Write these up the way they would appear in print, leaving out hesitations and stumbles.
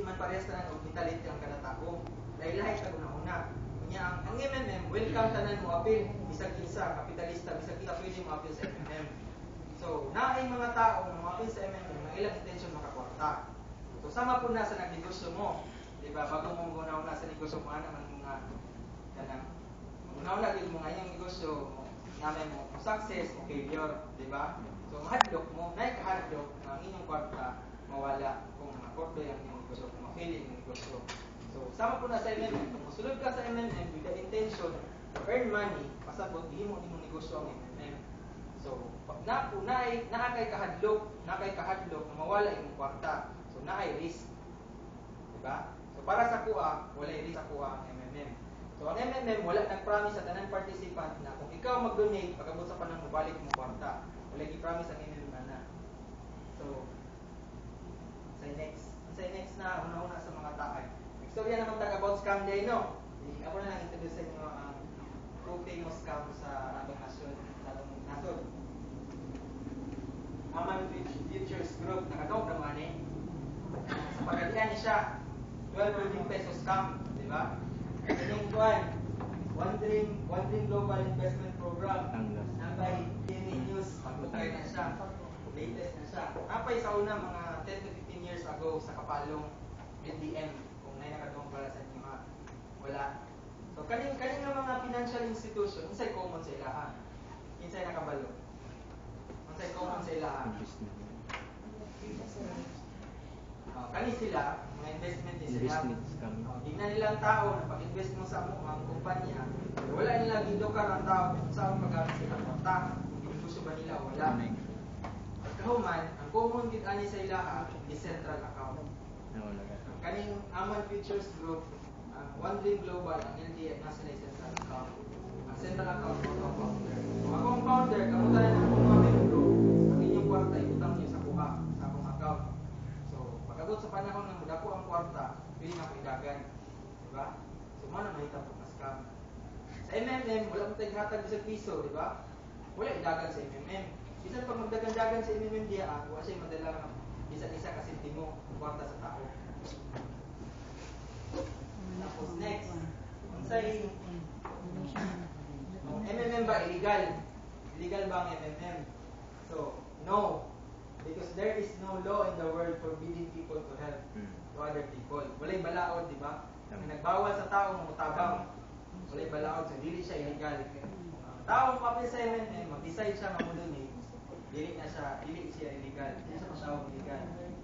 man parehas tanan og mentality ang kada tawo. Lahi-lahi sa una-una. Kunya ang MMM, welcome tanan mo apil, bisag isa kapitalista, bisag isa pwede mo apil sa MMM. So, naay mga tao nga apil sa MMM, ang ilang intention makakwarta. So, sama po na sa nagnegosyo mo. Di ba? Bago mo una-una sa negosyo mo, ano man mga kanang una-una gid mo nga yung negosyo, namin mo success o failure, di ba? So, mahadlok mo, naay kahadlok na ang inyong kwarta mawala kung makordo yung inyong negosyo, kung ma-fail yung negosyo. So, sama po na sa MMM. Kung musulod ka sa MMM with the intention to earn money, pasabot, himo nimong negosyo ang MMM. So, naakay kahadlok na mawala yung kwarta. So, naay risk. Diba? So, para sa kuha, walay risk sa kuha ang MMM. So, ang MMM, wala nag-promise sa tanan participant na kung ikaw mag-donate, pagabot sa panang mabalik mong kwarta. Wala i-promise ang MMM na. So, sa next na una-una sa mga taay. Istorya naman about scam day, no? Ako na lang introduce sa inyo ang two famous scam sa atong nasod. Aman Futures Group, nakagaw na money. Sa pagkalian niya siya, 12 billion pesos scam, di ba? Yung One Dream Global Investment Program. Napay PNA News, pagkutay na siya. Latest na siya. Napay sa una mga 10 to 15 years ago sa Kapalong LDM. Nakadong para sa inyo ha. Wala. So, kaning nga mga financial institution, unsay common sa ilaha? Unsay nakabalo? Unsay common sa ilaha? Kani sila, mga investment din sila. Tingnan nilang tao na pag-invest mo sa mga kumpanya, wala nila gidokar ang tao kung saan magamit sila kwarta. Kung gusto ba nila, wala. Pagkahuman, ang common gid ani sa ilaha, is central account. Kaning Aman Futures Group, One Dream Global, ang LDF, nasa na central account. Ang central account mo ang founder. Kung ako ang founder, kamutan na akong mga membro, ang inyong kwarta, ibutang niyo sa kuha, sa akong account. So, pag-abot sa panahon ng mudako ang kwarta, pili na ako idagan. Diba? So, mana mahita po na scam. Sa MMM, wala mo tayong hatag sa piso, diba? Wala idagan sa MMM. Bisan pag magdagan-dagan sa MMM diya, wala siya madala ng isa-isa kasintimo kwarta sa tao. Tapos next, unsay MMM ba illegal? Illegal ba ang MMM? So, no. Because there is no law in the world forbidding people to help to other people. Walay balaod, di ba? Ang nagbawal sa tao mutabang. Walay balaod, so dili siya illegal. Taong papel sa MMM, mag-decide siya mamudunit, dili siya illegal. Dili siya masyawag illegal.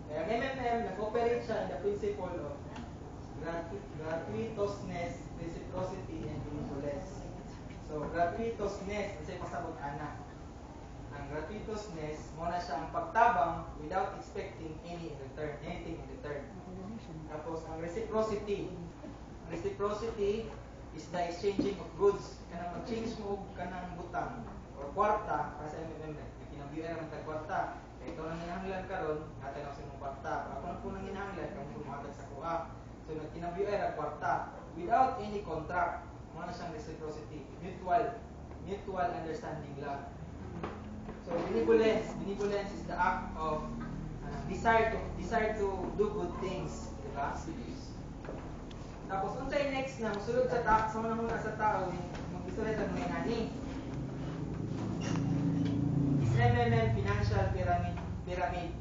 Kaya ang MMM, nag-operate siya in the principle of gratuitousness, reciprocity, and benevolence. So, gratuitousness, kasi pasabot ana. Ang gratuitousness, muna siya ang pagtabang without expecting anything in return. Tapos, ang reciprocity. Ang reciprocity is the exchanging of goods. Kanang mag-change mo kanang butang or kwarta para sa MMM. Kinabiyuan naman tag kwarta. Kaya ito nang hinahanglan karon, natin ako sa mong kwarta. Ako nang punang hinahanglan, kami kumahatag sa kuha. So, nagkinabiyuan ang kwarta without any contract. Muna siyang reciprocity. Mutual understanding lang. So, benevolence is the act of desire to do good things, di ba? Tapos unsay next na musulod sa tao, sa mga sa tao, mag-istorya sa mga nani. Is MMM financial pyramid.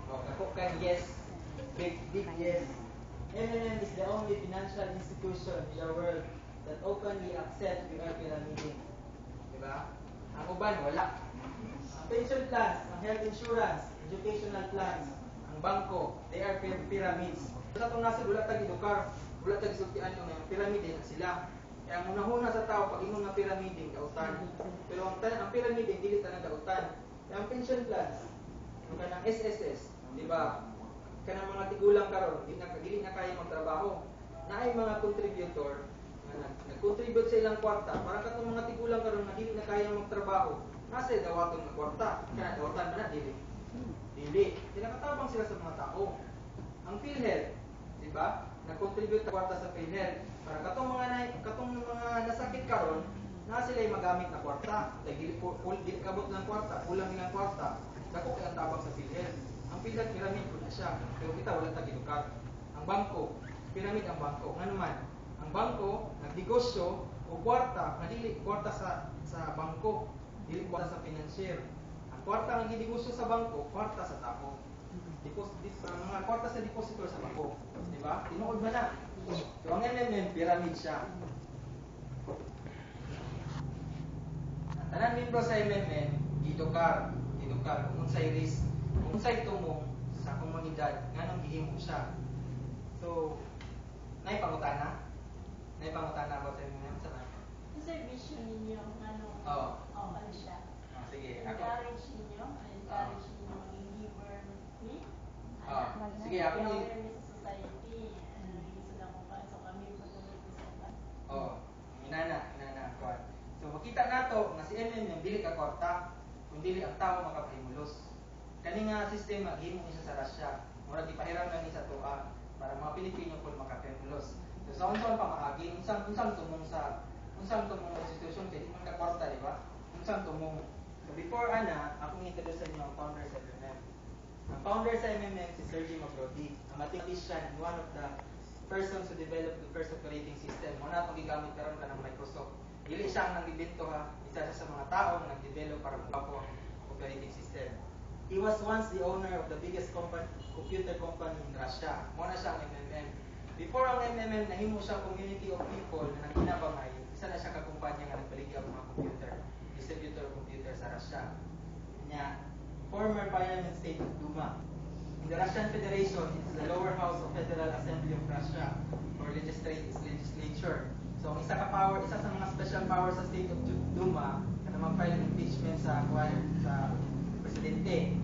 Ako kan yes, big yes. MMM is the only financial institution in the world that openly accepts pyramiding. Di ba? Ang uban, wala. Ang pension plans, ang health insurance, educational plans, ang bangko, they are pyramids. Sa itong nasa, wala tag-idukar, wala tag-isultian yung pyramiding na sila. Kaya ang unahuna sa tao, pag ingon nga pyramiding, kautan. Pero ang pyramiding, dili tanang kautan. Kaya ang pension plans, yung kanang SSS, di ba? Kanang mga tigulang karon, dili na kaya magtrabaho. Na ay mga contributor, nag-contribute sa ilang kwarta para katong mga tigulang karon na dili na kaya magtrabaho nasa dawaton nga kwarta kaya dawatan ba na dili kinakatabang sila sa mga tao. Ang PhilHealth, di ba, nag-contribute kwarta sa PhilHealth para katong mga nasakit karon na sila magamit na kwarta dili kabot lang kwarta kulang nilang kwarta dako kay ang tabang sa PhilHealth. Ang pyramid po na siya. Pero kita wala tag edukar. Ang bangko, pyramid ang bangko. Nga naman, ang bangko nagnegosyo o kwarta, dili kwarta sa bangko, dili kwarta sa financier. Ang kwarta nga ginegosyo sa bangko, kwarta sa tao. Mga kwarta sa depositor sa bangko, di ba? Tinuod ba na? So ang MMM pyramid siya. Ang tanan membro sa MMM edukar kung unsay risk, kung unsay tumong sa komunidad nganong gihimo siya. So nay pangutana ba sa MMM sa na? Sa vision ninyo ano? Ano siya? Sige, ako. Encourage ninyo maging giver ni? Sige, ako ni awareness sa society. Sila ko pa so kami patuloy sa inana kuan. So makita nato nga si MMM dili ka kwarta, kundi ang tao makapahimulos. Kani nga sistema gihimo ni sa Russia, murag ipahiram lang ni sa tuwa para mga Pilipino pud makapahimulos. So sa unsa pa maagi unsang tumong sa institusyon kay di man ka kwarta, di ba? Unsang tumong. So before akong introduce sa inyo ang founder sa MMM. Ang founder sa MMM si Sergey Mabrodi, a mathematician and one of the persons who developed the first operating system. Muna itong gigamit karon ka ng Microsoft. Dili siya ang nagbibento ha, isa siya sa mga tao na nag-develop para mabago ang operating system. He was once the owner of the biggest computer company in Russia. Muna siya ang MMM. Before ang MMM, nahimo siya community of people na nagkinabangay. Isa na siya kakumpanya nga nagpaligya ang mga distributor computer sa Russia. Kanya, former Parliament State of Duma. In the Russian Federation, it's the lower house of Federal Assembly of Russia or legislature. So, ang isa sa mga special power sa State of Duma na mag-file ng impeachment sa presidente,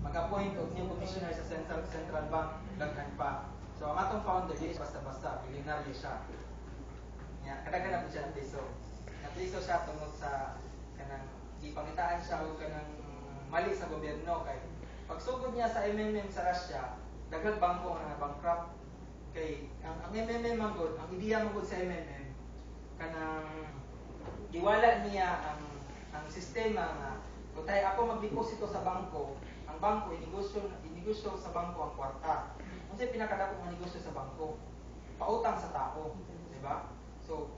mag-appoint of new commissioner sa Central Bank, daghan pa. So, ang atong founder, hindi basta-basta, milyonaryo siya. Kada-kada po siya ng piso. Na-piso siya tungkol sa kanang ipangitaan siya o kanang mali sa gobyerno kay pagsugod niya sa MMM sa Russia, daghang bangko nga bankrupt kay ang MMM manggod, ang ideya manggod sa MMM kanang giwala niya ang sistema nga kung tayo ako magdeposito sa bangko, ang bangko inegosyo sa bangko ang kwarta. Unsay pinakadako nga negosyo sa bangko? Pautang sa tao, di ba? So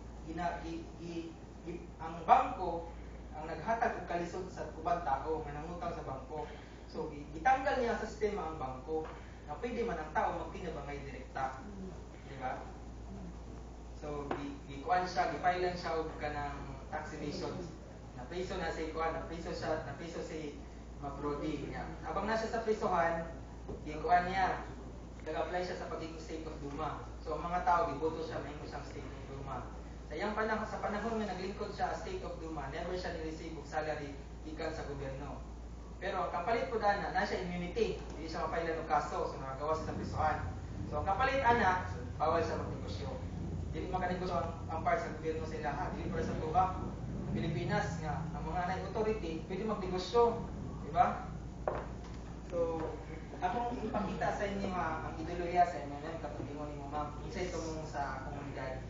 ang bangko ang naghatag og kalisod sa ubang tao nga nangutang sa bangko. So gitanggal niya sa sistema ang bangko na pwede man ang tao magkinabangay direkta. Di ba? So gikuan siya, gipailan siya og kanang tax evasion. Napriso na si kuan, napriso si Mabrodi niya. Habang nasa sa prisohan, gikuan niya, nag-apply siya sa pagiging State of Duma. So ang mga tao giboto siya mahimo siyang State of Duma. Sa panahon nga naglingkod siya as State of Duma, never siya ni-receive og salary gikan sa gobyerno. Pero ang kapalit po na siya immunity, hindi siya mapailan ng kaso, so nakagawas sa prisuhan. So ang kapalit bawal siya magnegosyo. Dili makanegosyo ang part sa gobyerno sa ilaha, dili para sa tuba. Pilipinas nga, ang mga authority, pwede magnegosyo, di ba? So, akong ipakita sa inyo ang ideolohiya sa MMM kapag ingon ni mo ma'am, isa ito mong sa komunidad.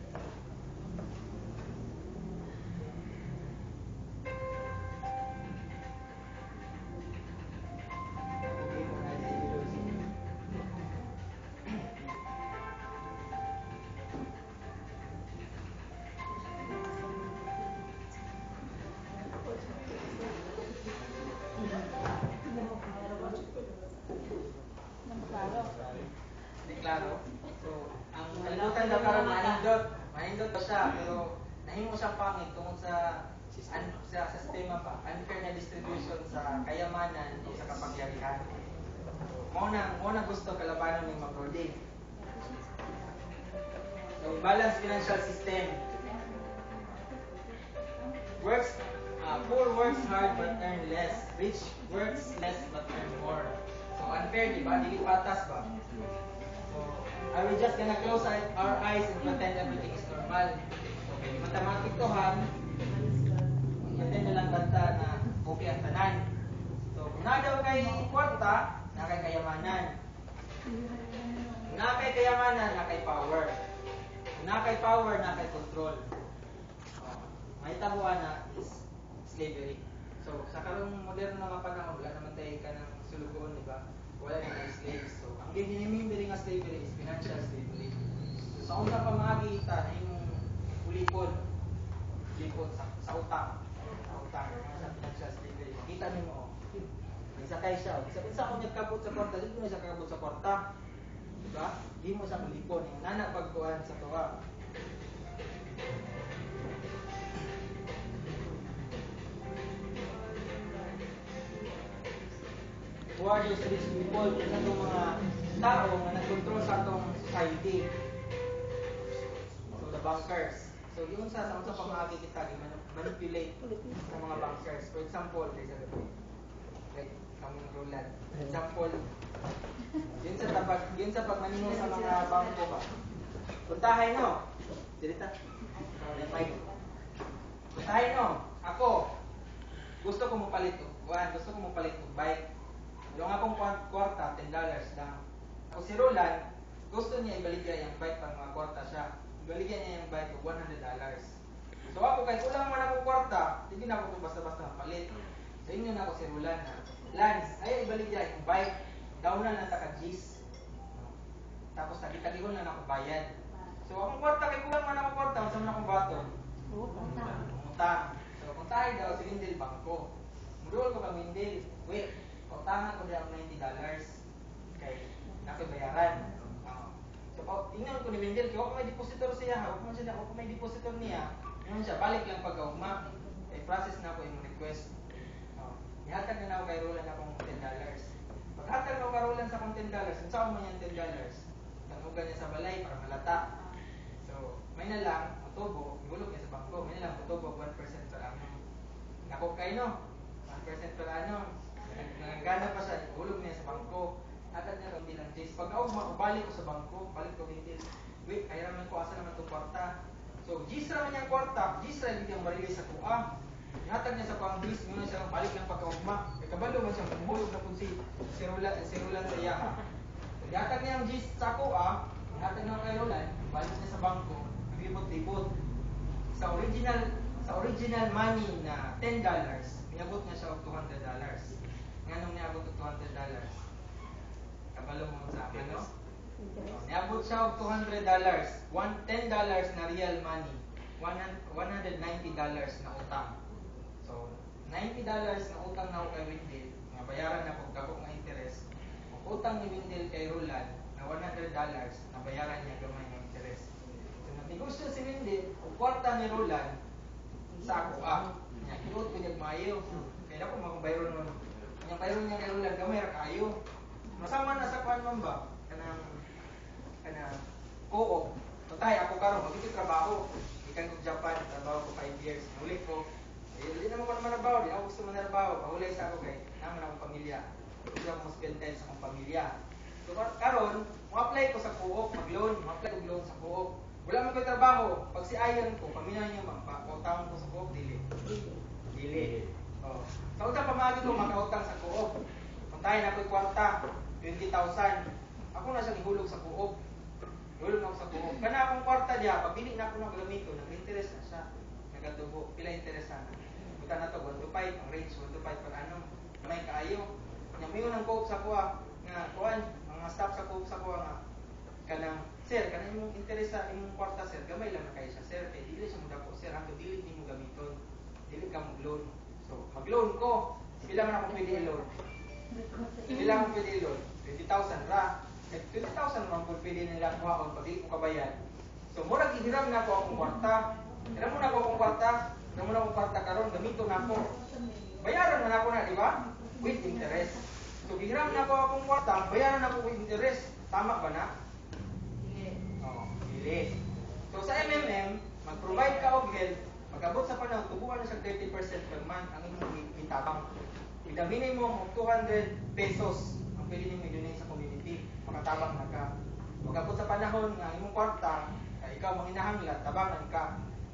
Klaro. So, ang kalimutan daw karon manindot pa siya, pero nahimo siyang pangit tungkol sa sistema pa, unfair na distribution sa kayamanan o sa kapangyarihan. Mo na gusto kalabanan ng Mabrodi. So, balanced financial system. Poor works hard but earn less. Rich works less but earn more. So, unfair, di ba? Dili patas ba? Are we just gonna close our eyes and pretend everything is normal? Okay, mathematic to ha. Pretend na lang banta na okay ang tanan. So, kung na daw kay kwarta, na kay kayamanan. Kung na kay kayamanan, na kay power. Kung na kay power, na kay control. May tabuan na is slavery. So, sa karong moderno nga panahon, wala naman tayo ka ng sulugoon, di ba? Wala na yung slaves. So, ang ginimimili nga slavery is financial slavery. So, sa unang pamahagita na yung ulipon sa utang. Sa utang, sa financial slavery. Makita niyo mo, may sakay siya. Sabihin sa akong nagkabot sa kwarta, di mo siya kakabot sa kwarta. Diba? Di mo siya ulipon. Yung nana pagkuhan sa tuwa. Toward those rich people, sa itong mga tao na nag-control sa itong society. So, the bankers. So, yung sa pamahagi kita, manipulate sa mga bankers. For example, like, kaming Roland. For example, yun sa pagmanimo sa mga bangko ba. Puntahin nyo. Dirita. Puntahin nyo. Ako, gusto ko mapalit o. Gusto ko mapalit o bike. Yung akong kwarta, $10 lang. Ako si Roland, gusto niya ibaligyan yung bike para mga kwarta siya. Ibaligyan niya yung bike ko $100. So ako, kahit kulang man akong kwarta, hindi na ako basta-basta mapalit. So inyo na ako si Roland na, Lance, ay ibaligyan yung bike, downan lang taka-G's. Tapos tagi-tagihon lang ako bayad. So akong kwarta, kahit kulang man akong kwarta, masama na akong baton. Utang. So kung tayo daw, si Windel Bangko. Mudul ko kang Windel, wait, utangan ko diyan $90 kay nakoy bayaran. So tingnan ko ni Wendell kay ako may depositor siya, ako may depositor niya. Ngayon siya balik lang pagkaugma. Kay process na ako yung request. Ihatag na ako kay Roland akong $10. Paghatag na ako kay Roland sa akong $10, unsa man yung $10? Tanugan niya sa balay para malata. So may na lang motobo, gulog niya sa bangko, may na lang motobo 1% per annum. Nako kay no, 1% per annum. Nagagana pa siya, hulog niya sa bangko. Agad niya hindi lang Jace. Pag balik ko sa bangko, balik ko hindi. Wait, kaya naman ko asa naman itong kwarta. So, Jace naman yung kwarta. Jace rin hindi ang marili sa kuha. Ihatag niya sa kuang Jace, muna siya balik ng pagkaugma. Kaya kabalo man siya, humulog na kung si Roland sa iya. So, ihatag niya ang Jace sa kuha, ihatag niya kay Roland, balik niya sa bangko, naglibot-libot. Sa original money na $10, niabot niya siya og $200. Nganong niabot og $200? Kabalo mo sa ano? Niabot siya og $200. $10 na real money. $190 na utang. So, $90 na utang na ako kay Windel, nga bayaran na kung dako nga interest. Ang utang ni Windel kay Roland na $100 na bayaran niya gamay nga interest. So, nagnegosyo si Windel, og kwarta ni Roland sa ako nya iot ko niya maayo. Kaya ako magbayro naman. Ang bayro niya kay Roland gamay ra kaayo. Masama na sa kuan man ba? Kana oo. Patay ako karon magtitrabaho. Ikan ko Japan, trabaho ko 5 years. Ulit ko. Hindi naman ko naman trabaho, di ako gusto man trabaho. Pahulay sa ako kay naman akong pamilya. Gusto ako spend time sa akong pamilya. So karon, mo-apply ko sa co-op, mag-loan, mo-apply ko loan sa co-op. Wala man ko trabaho. Pag si Ayan ko, pamilya niya makautang ko sa co-op dili. Oh. Sa utang pamagi ko makautang sa co-op. Puntahin ako kwarta, 20,000. Ako na siya ihulog sa co-op. Ihulog ako sa co-op. Kana akong kwarta diya, pag dili na ako ng gamito, nag-interest na siya. Nagatubo, pila interest na. Buta na to 1 to 5, ang range 1 to 5 per annum. May kaayo. Nya ng co-op sa kuha nga kuan, mga staff sa co-op sa kuha nga kanang sir, kanang imong interest sa imong kwarta sir, gamay lang na kayo siya sir. Kay dili siya mo dako sir, hangtod dili nimo gamiton. Dili ka mag-loan. So, mag-loan ko. Pila man ako pwede i-loan? Pila man pwede i-loan? 20,000 ra. 20,000 man po pwede nila kuhaon pag di ko kabayad. So, murag ihiram na ako akong kwarta. Hiram mo na ako akong kwarta. Hiram mo na akong kwarta karon, gamito na ako. Bayaran na ako na, di ba? With interest. So, hiram na ako akong kwarta, bayaran ako with interest. Tama ba na? Oo, dili. So, sa MMM, mag-provide ka og help. Pag-abot sa panahon, tubuhan na siya 30% per month ang imong itabang. With a minimum of 200 pesos ang pwede nimo i-donate sa community. Makatabang na ka. Pag-abot sa panahon nga imong kwarta, ikaw manginahanglan, tabangan ka.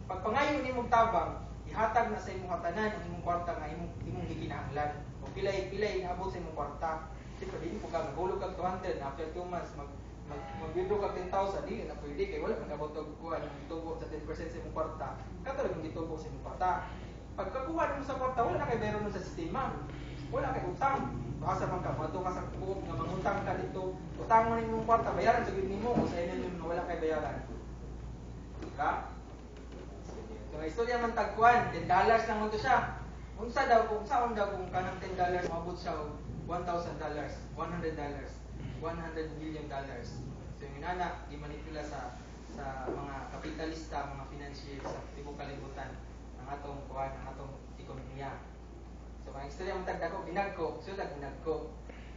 Pag pangayo nimong tabang, ihatag na sa imong hatanan ang imong kwarta nga imong gikinahanglan. O pilay naabot sa imong kwarta. Siyempre, hindi po ka maghulog kag 200 after 2 months, mag-withdraw ka 10,000, di na pwede kay wala man kabot og kuha ng gitubo sa 10% sa imong kwarta. Kato yung gitubo sa imong kwarta. Pagkakuha mo sa kwarta, wala na kay bayro sa sistema. Wala kay utang. Baka man ka, mato ka sa buot nga mangutang ka dito, utang mo ning mong kwarta, bayaran sa gid nimo o sa inyo na wala kay bayaran. Diba? So istorya man tagkuan, $10 lang mo to siya. Unsa daw kung kanang $10 maabot siya og $1,000, $100, $100 million. So yung inana, di manipula sa mga kapitalista, mga financier sa tibok kalibutan ng atong kuan, ng atong ekonomiya. So ang istorya man tagdako, binagko, sudag binagko.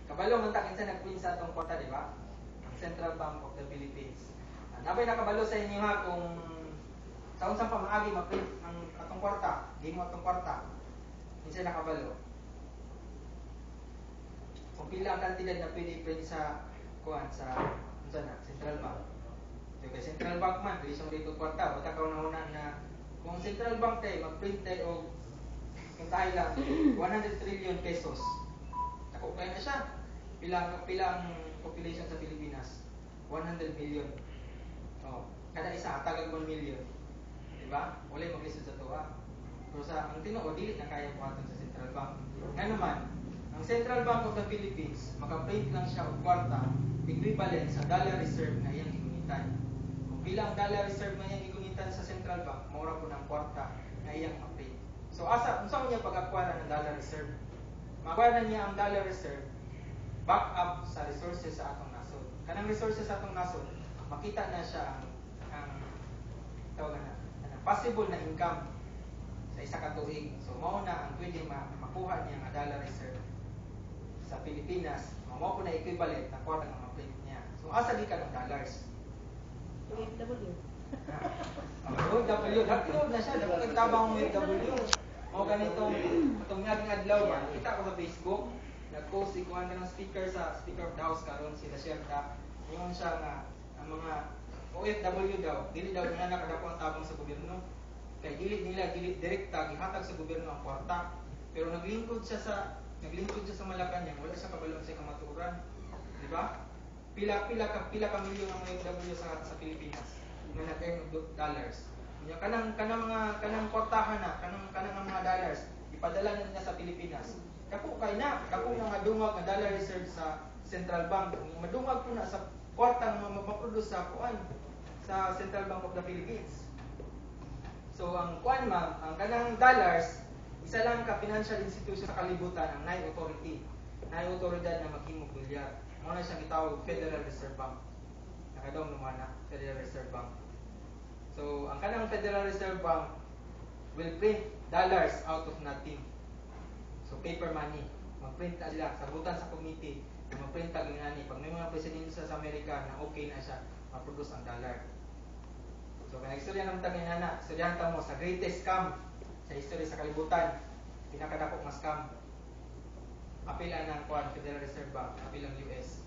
Kabalo man ta kinsa nagprint sa atong kwarta, di ba? Ang Central Bank of the Philippines. Nabay nakabalo sa inyo ha kung sa unsang pamaagi ma-print ang atong kwarta, di mo atong kwarta. Kinsa nakabalo? Kung pila ang kantidad na pwede i-print sa kuan sa unsa na Central Bank. So kay Central Bank man, dili siya dito kwarta, basta ka una na kung Central Bank tay mag-print tay og kung tayo lang 100 trillion pesos. Ako kaya na siya. Pilang population sa Pilipinas? 100 million. Oh, kada isa hatag 1 million. Diba? Wala maglisod sa tuwa. Pero sa ang tinuod dili na kaya buhaton sa Central Bank. Nga naman, ang Central Bank of the Philippines maka-print lang siya og kwarta equivalent sa dollar reserve na iyang gigunitan. Kung bilang dollar reserve na iyang gigunitan sa Central Bank, maura po ng kwarta na iyang ma-print. So unsa niya pag-akwara ng dollar reserve? Makuha niya ang dollar reserve back up sa resources sa atong nasod. Kanang resources sa atong nasod, makita na siya ang tawag na possible na income sa isa ka tuig. So mao na ang pwede makuha niya nga dollar reserve sa Pilipinas, mao po na equivalent na kwarta nga ma-print niya. So asa di ka ng dollars? OFW. OFW, nagtinog na siya, dapat nagtabang ng OFW. O ganitong itong ngaging adlaw ba, kita ko sa Facebook, nag-post si kuhan ng speaker of the house karon si Lasierda. Ngayon siya nga ang mga OFW daw, dili daw nila nakadako ang tabang sa gobyerno. Kay dili direkta gihatag sa gobyerno ang kwarta. Pero naglingkod siya sa Malacañang, wala siya kabalo sa kamaturan. Di ba? Pila ka milyon ang OFW sa Pilipinas na nag-earn of dollars. Nya kanang kwartahan na kanang mga dollars ipadala na niya sa Pilipinas. Dako nga dungag nga dollar reserve sa Central Bank. Madungag po na sa kwarta nga maproduce sa kuan sa Central Bank of the Philippines. So ang kuan ma'am, ang kanang dollars isa lang ka financial institution sa kalibutan ang nay authority. Nay otoridad na maghimog dolyar. Mao na siya gitawag Federal Reserve Bank. Nakadong naman na Federal Reserve Bank. So, ang kanang Federal Reserve Bank will print dollars out of nothing. So, paper money. Mag-print na sila. Sagutan sa committee na mag-print na ginani. Pag may mga presidente sa Amerika na okay na siya, ma-produce ang dollar. So, kaya istorya naman tayo na, istoryahan ta mo sa greatest scam sa history sa kalibutan. Pinakadako nga scam. Apilan ng Federal Reserve Bank, apil ang US.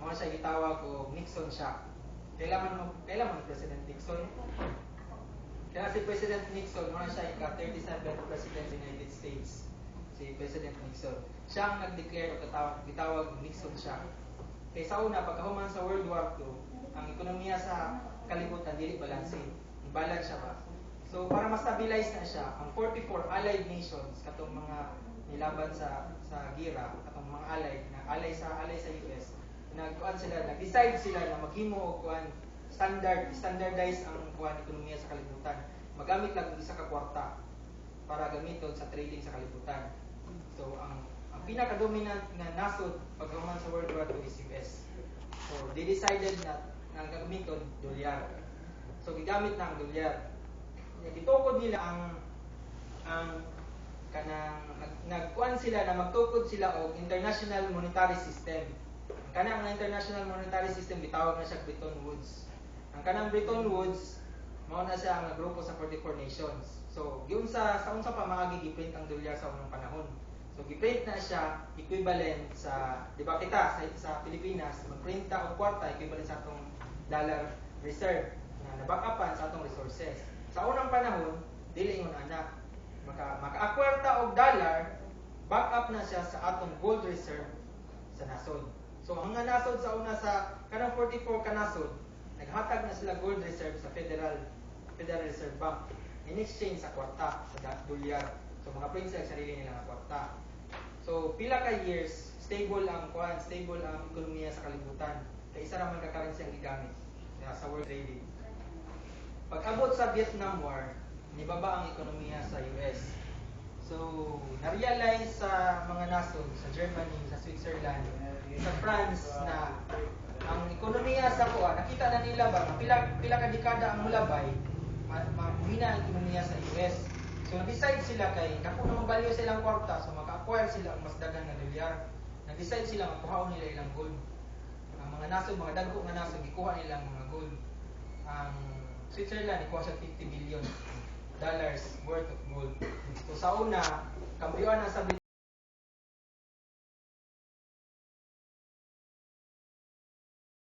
Mga siya gitawag o Nixon shock. Kailan man President Nixon? Kaya si President Nixon, mga siya ika-37th President of the United States. Si President Nixon. Siya ang nag-declare o gitawag Nixon shock. Kaya sa una, pagkahuman sa World War II, ang ekonomiya sa kalibutan dili balanse. Balance siya ba? So para ma-stabilize na siya, ang 44 allied nations katong mga nilaban sa gira, katong mga allied sa US, nag-decide sila na maghimo og kuan standardize ang kuan ekonomiya sa kalibutan. Magamit lang og isa ka kwarta para gamiton sa trading sa kalibutan. So ang pinaka-dominant na nasod paghuman sa World War II is US. So they decided na ang gamiton dolyar. So gigamit na ang dolyar. Gitukod nila ang kanang nagkuan sila na magtukod sila og international monetary system. Ang kanang international monetary system gitawag na siya Bretton Woods. Ang kanang Bretton Woods mao na siya ang grupo sa 44 nations. So giun sa unsa pa maagi giprint ang dolyar sa unang panahon. So giprint na siya equivalent sa di ba kita sa Pilipinas magprint ta og kwarta equivalent sa atong dollar reserve na naback-upan sa atong resources. Sa unang panahon dili ingon ana maka-acquire ta og dollar, back up na siya sa atong gold reserve sa nasod. So ang mga nasod sa una sa kanang 44 ka nasod, naghatag na sila gold reserve sa Federal Reserve Bank in exchange sa kwarta sa dolyar. So mga print sila sarili nila nga kwarta. So pila ka years stable ang ekonomiya sa kalibutan. Kaya isa ra man ka currency ang gigamit sa world trading. Pag-abot sa Vietnam War, nibaba ang ekonomiya sa US. So, na-realize sa mga nason, sa Germany, sa Switzerland, sa France na ang ekonomiya sa kuha, nakita na nila ba, pila ka dekada ang mulabay, mahina ang ekonomiya sa US. So, nag-decide sila kay, naku naman value sa ilang kwarta, so maka-acquire sila ang mas dagang na dolyar. Nag-decide sila makuhaon nila ilang gold. Ang mga nason, mga dagko nga nason, gikuha nila ang mga gold. Ang Switzerland, ikuha siya $50 billion worth of gold. So sa una, kampiyon ang sa